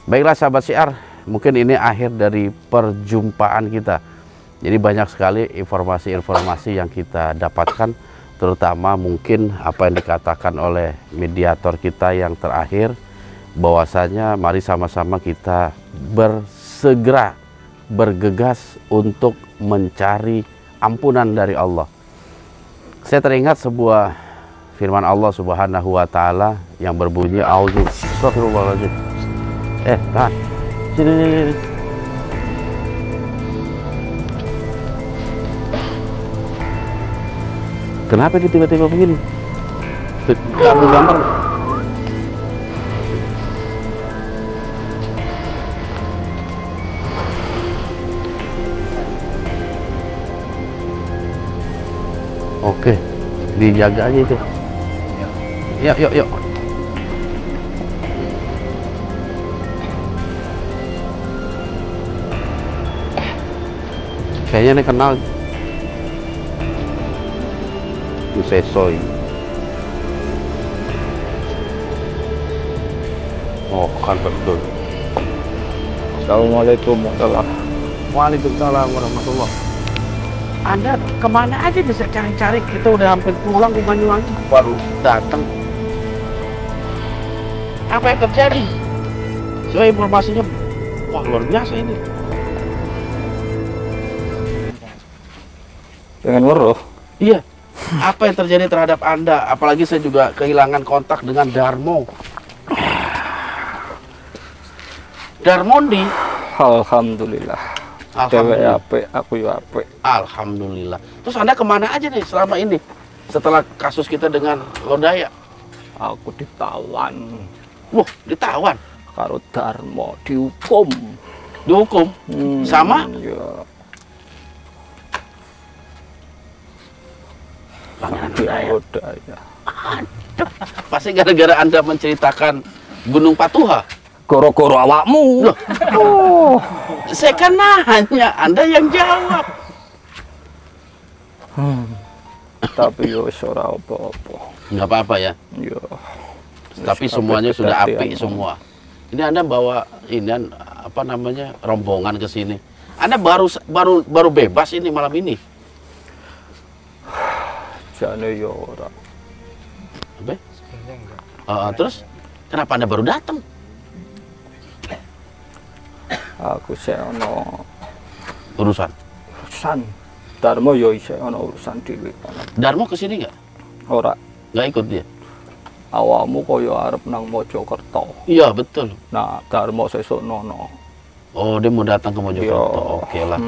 Baiklah sahabat Syiar, mungkin ini akhir dari perjumpaan kita. Jadi banyak sekali informasi-informasi yang kita dapatkan, terutama mungkin apa yang dikatakan oleh mediator kita yang terakhir, bahwasanya mari sama-sama kita bersegera bergegas untuk mencari ampunan dari Allah. Saya teringat sebuah firman Allah Subhanahu wa taala yang berbunyi Astagfirullahaladzim. Tahan. Sini. Kenapa dia tiba-tiba begini? Gambar. Oke, dijaga aja itu. Yuk. Kayaknya ini kenal. Sesoy. Oh, kan betul. Assalamualaikum Waalaikumsalam warahmatullah. Anda kemana aja bisa cari-cari? Kita udah hampir pulang ke Banyuwangi, baru datang. Apa yang terjadi? Soal informasinya, wah luar biasa ini. Jangan ngeruh. Iya. Apa yang terjadi terhadap Anda? Apalagi saya juga kehilangan kontak dengan Darmo. Darmondi. Alhamdulillah. Cewek apik, aku yo apik. Alhamdulillah. Terus Anda kemana aja nih selama ini? Setelah kasus kita dengan Lodaya. Aku ditawan. Wah, ditawan? Karo Darmo, dihukum. Dihukum? Sama? Ya. Lodaya. Aduh, pasti gara-gara Anda menceritakan Gunung Patuha. Goro-goro awakmu. Loh, oh, saya kan nanya, Anda yang jawab. Tapi yo wis ora apa-apa. Nggak apa-apa ya. Yo. Tapi semuanya sudah apik semua. Ini Anda bawa ini apa namanya rombongan ke sini. Anda baru bebas ini malam ini. Jane yo ora. Apa? Terus kenapa Anda baru datang? Aku saya ono Urusan. Darmo yo isih ono urusan dhewe. Darmo kesini nggak? Ora. Nggak ikut dia? Awakmu koyo arep nang Mojokerto. Iya betul. Nah, Darmo sesuk nono. Oh, dia mau datang ke Mojokerto. Oke lah.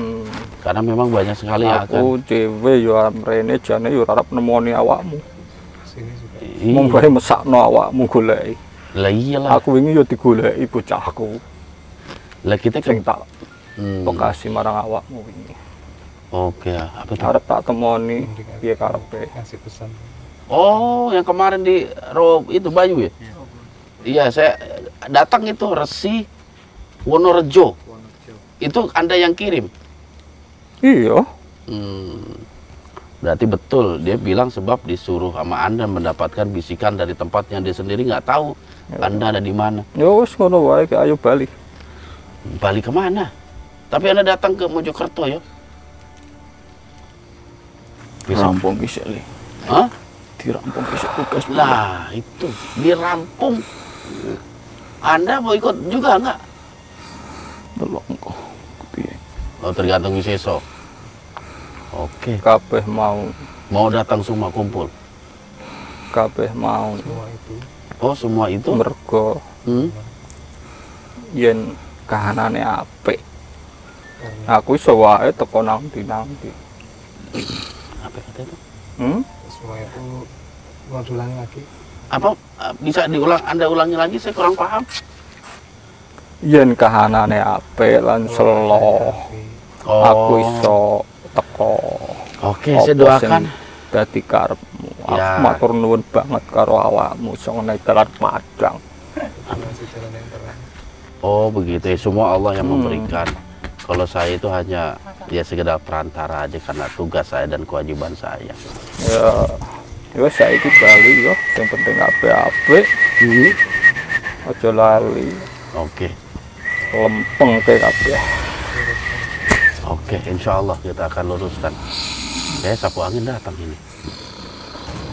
Karena memang banyak sekali yang aku dhewe yo mrene jane yo arep nemoni awakmu. Mung Iya. bae mesakno awakmu goleki. Lah iyalah. Aku wingi yo digoleki bocahku. Lah kita Sing kan tak Bekasi marang awakmu wingi. Oke, apa tuh? Arep tak temoni piye karepe. Kasih pesan. Oh, yang kemarin di itu Bayu ya? Iya, saya datang itu Resi Wonorejo. Itu Anda yang kirim? Iya. Berarti betul, dia bilang sebab disuruh sama Anda mendapatkan bisikan dari tempat yang dia sendiri nggak tahu Anda ada di mana. Ya wis ngono wae, ayo bali. Balik kemana? Tapi Anda datang ke Mojokerto ya? Rampung bisa li. Hah? Dirampung bisa tugas. Lah itu dirampung. Anda mau ikut juga nggak? Delok engko. Piye? Oh, tergantung Wiseso. Oke. Kabeh mau Datang semua kumpul. kabeh mau Oh, semua itu? mergo yen kahanane apik. Aku iso wae teko nang ndi. Apa kata itu? semua itu mau diulangi lagi. Apa bisa Anda ulangi lagi? Saya kurang paham. Yen kahanane apik lan selo. Oh. Aku iso teko. Oke, saya doakan. Dadi karepmu. Aku Ya. matur nuwun banget karo awakmu sing nek dalan Padang. Masih jalan yang terang. Oh begitu ya, semua Allah yang memberikan. Kalau saya itu hanya ya sekedar perantara aja karena tugas saya dan kewajiban saya. Ya saiki bali yo, sing penting apik-apik. Aja lali. Oke, Lempeng ke kabeh. oke, insya Allah kita akan luruskan. Ya, sapu angin datang ini.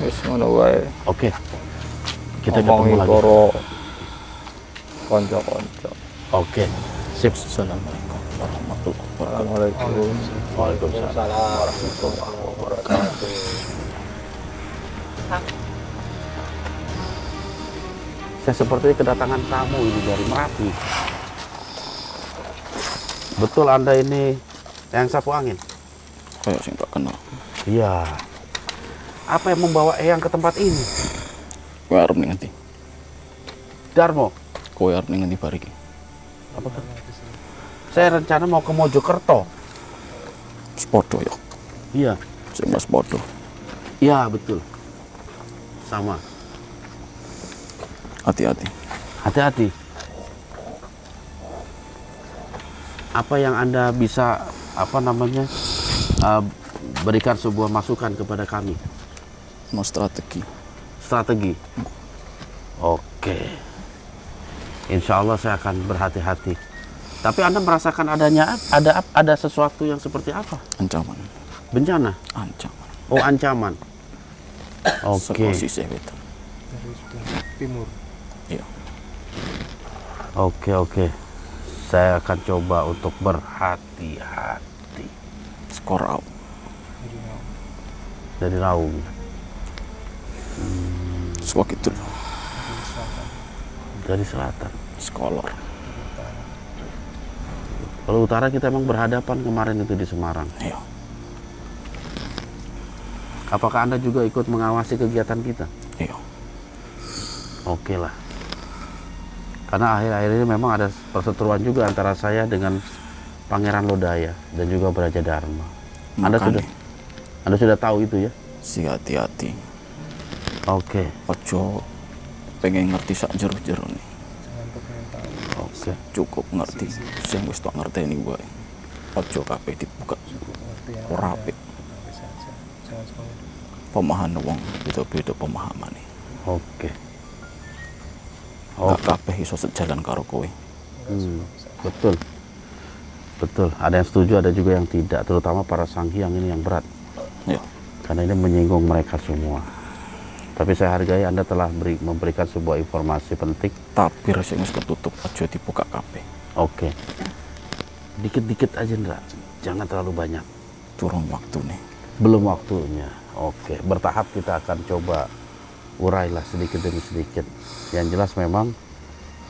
Wis ngono wae. Oke, kita ketemu Omongi lagi. karo kanca-kanca. Oke, sip. Assalamualaikum warahmatullahi wabarakatuh. Waalaikumsalam warahmatullahi wabarakatuh. Saya seperti kedatangan tamu ini dari Merapi. Betul Anda ini yang sapu angin? Kayak sing tak kenal. Iya. Apa yang membawa Eyang ke tempat ini? Kowe arep ning ngendi? Darmo, Kowe arep ning ngendi bar iki? saya rencana mau ke Mojokerto. Sepodo ya. Iya. Sing mas podo. Iya, betul. Sama. Hati-hati. Hati-hati. Apa yang Anda bisa berikan sebuah masukan kepada kami? No strategi. Strategi. Oke. Insya Allah saya akan berhati-hati. Tapi Anda merasakan ada sesuatu yang seperti apa? Ancaman. Bencana? Ancaman. Oh, ancaman. Oke. Posisi wetan. Dari sebelah timur. Iya. Oke. Saya akan coba untuk berhati-hati. Skorau. Dari Naum. Dari Raung. Swak itu Dari selatan. Dari selatan. sekolor. Kalau utara kita emang berhadapan kemarin itu di Semarang. Iya. Apakah Anda juga ikut mengawasi kegiatan kita? Iya. Oke lah. Karena akhir-akhir ini memang ada perseteruan juga antara saya dengan Pangeran Lodaya dan juga Braja Dharma. Makanya, Anda sudah tahu itu ya? si hati-hati. Oke. Ojo pengen ngerti sak jero-jero nih. Jangan pengen tahu. Oke. Cukup ngerti. Sing wis tak ngerteni wae. Ojo kabeh dibuka. Ngerti yang Ora ada, apik. ngerti saja. Jangan semuanya dulu. Pemahaman wong beda-beda pemahamane. Oke. Gak kabeh iso sejalan karo kowe. Betul. Betul. Ada yang setuju, ada juga yang tidak. Terutama para sanghyang ini yang berat. Ya. Karena ini menyinggung mereka semua. Tapi saya hargai Anda telah memberikan sebuah informasi penting. Tapi sing wis ketutup aja dibuka kabeh. Oke. Dikit-dikit aja, Ndra. Jangan terlalu banyak. Turun waktu nih. Belum waktunya. Oke. Bertahap kita akan coba urailah sedikit demi sedikit. Yang jelas memang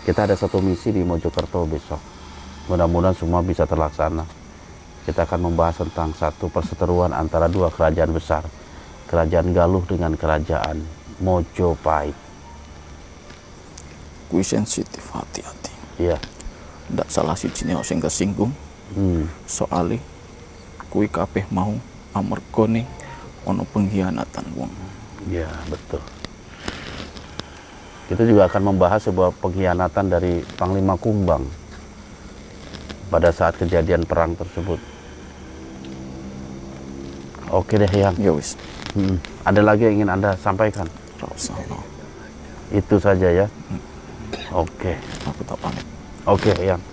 kita ada satu misi di Mojokerto besok. Mudah-mudahan semua bisa terlaksana. Kita akan membahas tentang satu perseteruan antara dua kerajaan besar. Kerajaan Galuh dengan kerajaan Mojopahit. Kuwi sensitif, hati-hati. Iya. Ndak salah sijine sing kesinggung. Soale kuwi kabeh mau amargane ana pengkhianatan wong. Iya, betul. Kita juga akan membahas sebuah pengkhianatan dari Panglima Kumbang pada saat kejadian perang tersebut. Oke deh, Yang. Ya wis, Ada lagi yang ingin Anda sampaikan? ora usah. No. Itu saja ya. Oke. Aku tak pamit. Oke, Yang.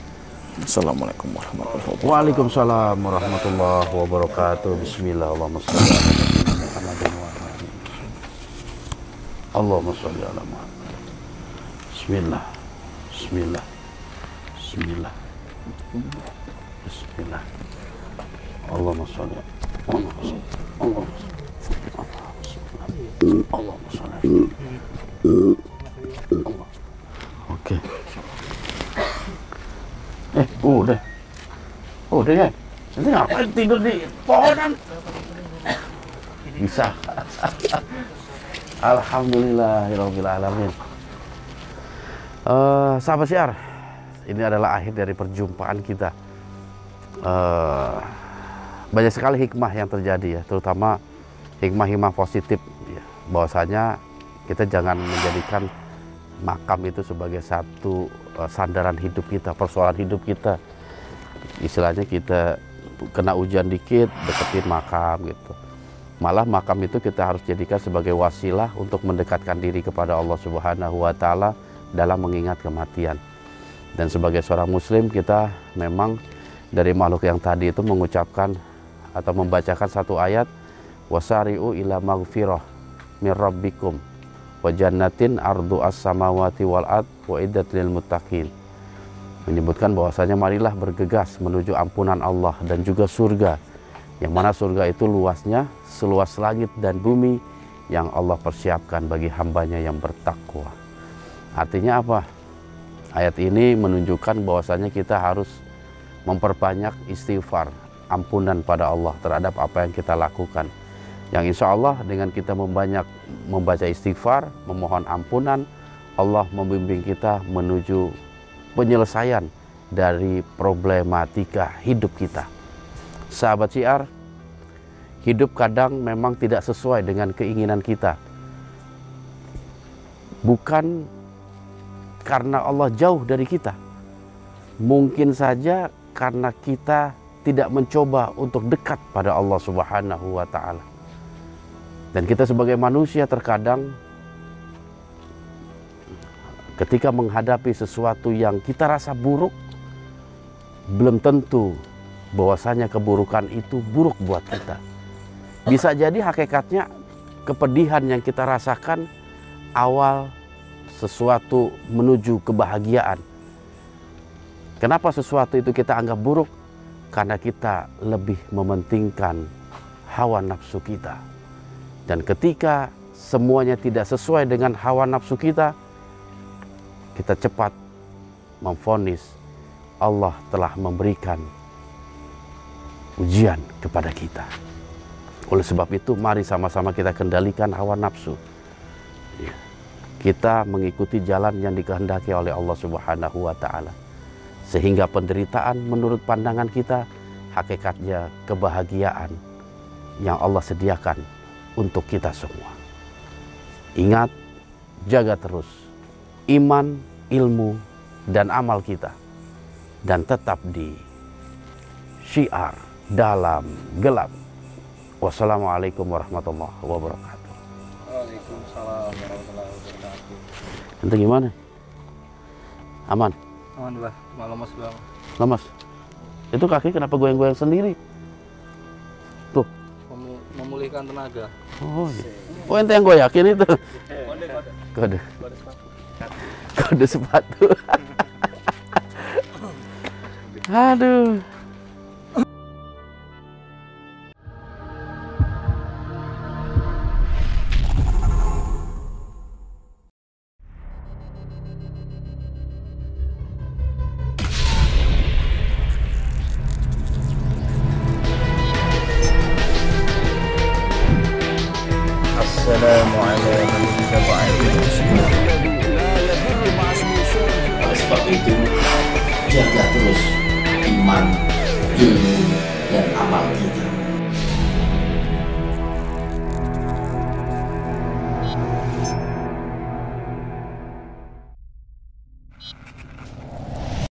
Assalamualaikum warahmatullahi wabarakatuh. Waalaikumsalam warahmatullahi wabarakatuh. Bismillah. Allahumma sholli ala Muhammadin wa ala alihi. Allahumma sholli ala Muhammad. Bismillah. Bismillah. Bismillah. Bismillah. Allahumma sholli. Allahumma sholli. Allahumma sholli. Allahumma sholli. Allah. Oke. Udah. Udah ya. Ini ngapain tidur di pohonan? Bisa. Alhamdulillahirabbil alamin. Sahabat Syiar, ini adalah akhir dari perjumpaan kita. Banyak sekali hikmah yang terjadi ya, terutama hikmah-hikmah positif ya. Bahwasanya kita jangan menjadikan makam itu sebagai satu sandaran hidup kita, persoalan hidup kita. Istilahnya kita kena hujan dikit, deketin makam gitu. Malah makam itu kita harus jadikan sebagai wasilah untuk mendekatkan diri kepada Allah Subhanahu wa Ta'ala dalam mengingat kematian. Dan sebagai seorang muslim, kita memang dari makhluk yang tadi itu mengucapkan atau membacakan satu ayat, wasari'u ila maghfirah min rabbikum wa jannatin ardu as-samawati wal ard wa iddat lil muttaqin. Menyebutkan bahwasanya marilah bergegas menuju ampunan Allah dan juga surga, yang mana surga itu luasnya seluas langit dan bumi yang Allah persiapkan bagi hambanya yang bertakwa. Artinya apa? Ayat ini menunjukkan bahwasanya kita harus memperbanyak istighfar, ampunan pada Allah terhadap apa yang kita lakukan. Yang insya Allah dengan kita membaca istighfar, memohon ampunan, Allah membimbing kita menuju penyelesaian dari problematika hidup kita. Sahabat Syiar, hidup kadang memang tidak sesuai dengan keinginan kita. Bukan karena Allah jauh dari kita. Mungkin saja karena kita tidak mencoba untuk dekat pada Allah Subhanahu wa Ta'ala. Dan kita sebagai manusia terkadang ketika menghadapi sesuatu yang kita rasa buruk, belum tentu bahwasanya keburukan itu buruk buat kita. Bisa jadi hakikatnya kepedihan yang kita rasakan awal sesuatu menuju kebahagiaan. Kenapa sesuatu itu kita anggap buruk? Karena kita lebih mementingkan hawa nafsu kita. Dan ketika semuanya tidak sesuai dengan hawa nafsu kita, kita cepat memvonis Allah telah memberikan ujian kepada kita. Oleh sebab itu, mari sama-sama kita kendalikan hawa nafsu. Kita mengikuti jalan yang dikehendaki oleh Allah Subhanahu wa Ta'ala. Sehingga penderitaan menurut pandangan kita, hakikatnya kebahagiaan yang Allah sediakan untuk kita semua. Ingat, jaga terus iman, ilmu, dan amal kita. Dan tetap di Syiar dalam gelap. Wassalamualaikum warahmatullahi wabarakatuh. Waalaikumsalam warahmatullahi wabarakatuh. Ente gimana? Aman? Aman lah, lemas bang. Lemas? Itu kaki kenapa goyang-goyang sendiri? Tuh. Memulihkan tenaga. Oh, iya. Oh, ente yang goyakin itu? Kode. Kode sepatu. Aduh. Oleh sebab itu, jaga terus iman, ilmu, dan amal kita.